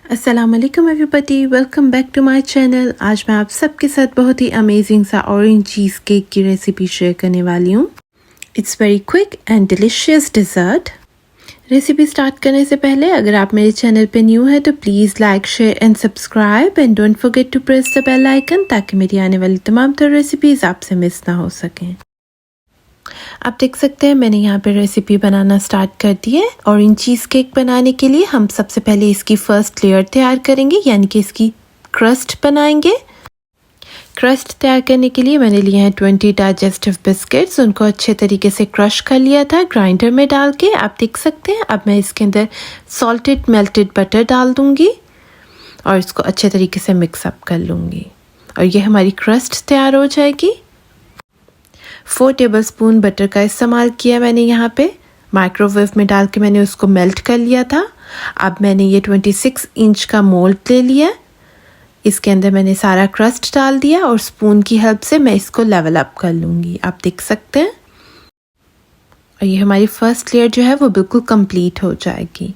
अस्सलाम वालेकुम everybody, welcome back to my channel. आज मैं आप सबके साथ बहुत ही अमेजिंग सा ऑरेंज चीज़ केक की रेसिपी शेयर करने वाली हूँ। It's very quick and delicious dessert. Recipe start करने से पहले अगर आप मेरे चैनल पे न्यू है तो please like, share and subscribe and don't forget to press the bell icon ताकि मेरी आने वाली तमाम तरह रेसिपीज़ आपसे मिस ना हो सकें। आप देख सकते हैं मैंने यहाँ पे रेसिपी बनाना स्टार्ट कर दी है। ऑरेंज चीज़ केक बनाने के लिए हम सबसे पहले इसकी फर्स्ट लेयर तैयार करेंगे, यानी कि इसकी क्रस्ट बनाएंगे। क्रस्ट तैयार करने के लिए मैंने लिए हैं 20 डाइजेस्टिव बिस्किट्स। उनको अच्छे तरीके से क्रश कर लिया था ग्राइंडर में डाल के। आप देख सकते हैं अब मैं इसके अंदर सॉल्टेड मेल्टेड बटर डाल दूँगी और इसको अच्छे तरीके से मिक्सअप कर लूँगी और ये हमारी क्रस्ट तैयार हो जाएगी। 4 टेबलस्पून बटर का इस्तेमाल किया मैंने यहाँ पे। माइक्रोवेव में डाल के मैंने उसको मेल्ट कर लिया था। अब मैंने ये 26 इंच का मोल्ड ले लिया। इसके अंदर मैंने सारा क्रस्ट डाल दिया और स्पून की हेल्प से मैं इसको लेवल अप कर लूँगी। आप देख सकते हैं और ये हमारी फर्स्ट लेयर जो है वो बिल्कुल कंप्लीट हो जाएगी।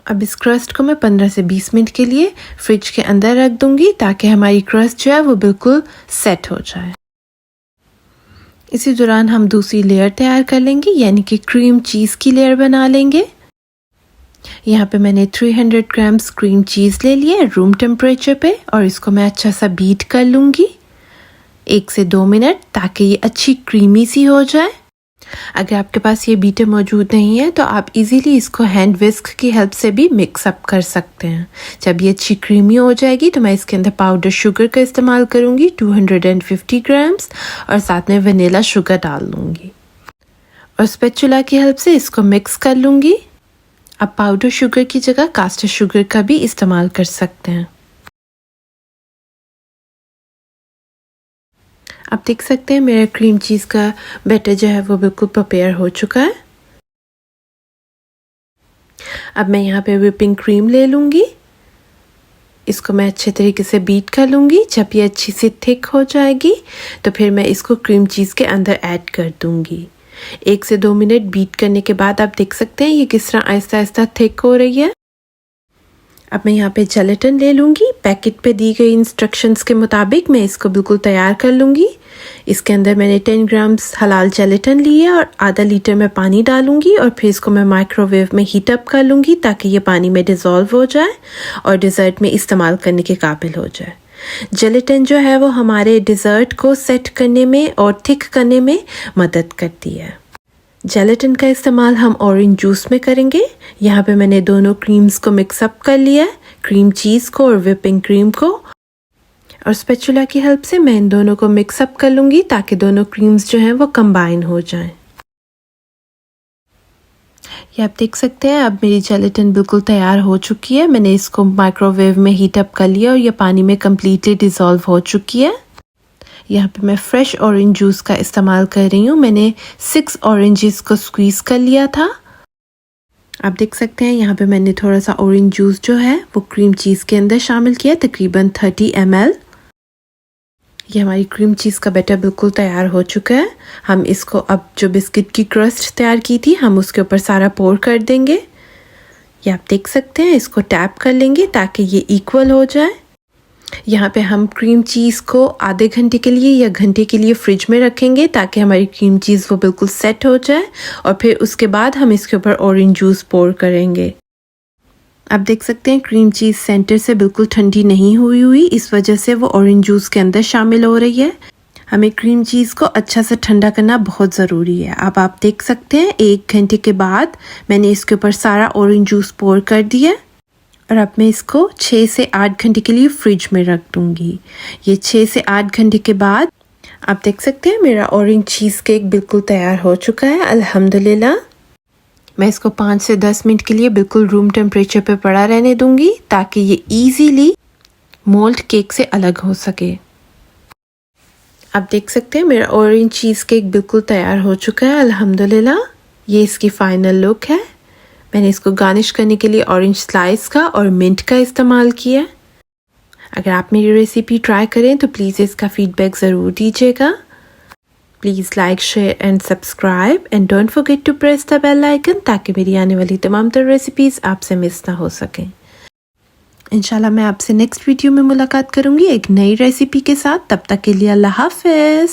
अब इस क्रस्ट को मैं 15 से 20 मिनट के लिए फ्रिज के अंदर रख दूँगी ताकि हमारी क्रस्ट जो है वो बिल्कुल सेट हो जाए। इसी दौरान हम दूसरी लेयर तैयार कर लेंगे, यानी कि क्रीम चीज़ की लेयर बना लेंगे। यहाँ पे मैंने 300 ग्राम्स क्रीम चीज़ ले लिया है रूम टेम्परेचर पे और इसको मैं अच्छा सा बीट कर लूँगी 1 से 2 मिनट ताकि ये अच्छी क्रीमी सी हो जाए। अगर आपके पास ये बीटर मौजूद नहीं है तो आप इजीली इसको हैंड विस्क की हेल्प से भी मिक्स अप कर सकते हैं। जब ये अच्छी क्रीमी हो जाएगी तो मैं इसके अंदर पाउडर शुगर का इस्तेमाल करूँगी 250 ग्राम्स और साथ में वनीला शुगर डाल लूँगी और स्पैचुला की हेल्प से इसको मिक्स कर लूँगी। आप पाउडर शुगर की जगह कास्टर शुगर का भी इस्तेमाल कर सकते हैं। आप देख सकते हैं मेरा क्रीम चीज़ का बैटर जो है वो बिल्कुल प्रिपेयर हो चुका है। अब मैं यहाँ पे व्हिपिंग क्रीम ले लूँगी। इसको मैं अच्छे तरीके से बीट कर लूँगी। जब ये अच्छी सी थिक हो जाएगी तो फिर मैं इसको क्रीम चीज़ के अंदर ऐड कर दूँगी। 1 से 2 मिनट बीट करने के बाद आप देख सकते हैं ये किस तरह आहिस्ता आहिस्ता थिक हो रही है। अब मैं यहाँ पे जेलेटिन ले लूँगी। पैकेट पे दी गई इंस्ट्रक्शंस के मुताबिक मैं इसको बिल्कुल तैयार कर लूँगी। इसके अंदर मैंने 10 ग्राम्स हलाल जेलेटिन ली है और आधा लीटर में पानी डालूँगी और फिर इसको मैं माइक्रोवेव में हीट अप कर लूँगी ताकि ये पानी में डिज़ोल्व हो जाए और डिज़र्ट में इस्तेमाल करने के काबिल हो जाए। जेलेटिन जो है वो हमारे डिज़र्ट को सेट करने में और थिक करने में मदद करती है। जेलेटिन का इस्तेमाल हम ऑरेंज जूस में करेंगे। यहाँ पे मैंने दोनों क्रीम्स को मिक्सअप कर लिया है, क्रीम चीज़ को और व्हिपिंग क्रीम को, और स्पैचुला की हेल्प से मैं इन दोनों को मिक्सअप कर लूँगी ताकि दोनों क्रीम्स जो हैं वो कंबाइन हो जाएं। ये आप देख सकते हैं अब मेरी जेलेटिन बिल्कुल तैयार हो चुकी है। मैंने इसको माइक्रोवेव में हीट अप कर लिया और ये पानी में कम्प्लीटली डिज़ोल्व हो चुकी है। यहाँ पे मैं फ्रेश ऑरेंज जूस का इस्तेमाल कर रही हूँ। मैंने 6 ऑरेंजेस को स्क्वीज़ कर लिया था। आप देख सकते हैं यहाँ पे मैंने थोड़ा सा ऑरेंज जूस जो है वो क्रीम चीज़ के अंदर शामिल किया, तकरीबन 30 ml। ये हमारी क्रीम चीज़ का बैटर बिल्कुल तैयार हो चुका है। हम इसको अब जो बिस्किट की क्रस्ट तैयार की थी हम उसके ऊपर सारा पोर कर देंगे। ये आप देख सकते हैं, इसको टैप कर लेंगे ताकि ये इक्वल हो जाए। यहाँ पे हम क्रीम चीज़ को आधे घंटे के लिए या घंटे के लिए फ्रिज में रखेंगे ताकि हमारी क्रीम चीज़ वो बिल्कुल सेट हो जाए और फिर उसके बाद हम इसके ऊपर ऑरेंज जूस पोर करेंगे। आप देख सकते हैं क्रीम चीज़ सेंटर से बिल्कुल ठंडी नहीं हुई, इस वजह से वो ऑरेंज जूस के अंदर शामिल हो रही है। हमें क्रीम चीज़ को अच्छा से ठंडा करना बहुत ज़रूरी है। अब आप देख सकते हैं 1 घंटे के बाद मैंने इसके ऊपर सारा ऑरेंज जूस पोर कर दिया और अब मैं इसको 6 से 8 घंटे के लिए फ्रिज में रख दूँगी। ये 6 से 8 घंटे के बाद आप देख सकते हैं मेरा ऑरेंज चीज़ केक बिल्कुल तैयार हो चुका है अल्हम्दुलिल्लाह। मैं इसको 5 से 10 मिनट के लिए बिल्कुल रूम टेम्परेचर पे पड़ा रहने दूँगी ताकि ये ईजीली मोल्ड केक से अलग हो सके। आप देख सकते हैं मेरा ऑरेंज चीज़ केक बिल्कुल तैयार हो चुका है अल्हम्दुलिल्लाह। ये इसकी फ़ाइनल लुक है। मैंने इसको गार्निश करने के लिए ऑरेंज स्लाइस का और मिंट का इस्तेमाल किया। अगर आप मेरी रेसिपी ट्राई करें तो प्लीज़ इसका फीडबैक ज़रूर दीजिएगा। Please like, share and subscribe and don't forget to press the bell icon ताकि मेरी आने वाली तमाम तरह रेसिपीज़ आपसे मिस ना हो सकें। इंशाल्लाह मैं आपसे नेक्स्ट वीडियो में मुलाकात करूंगी एक नई रेसिपी के साथ। तब तक के लिए अल्लाह हाफिज।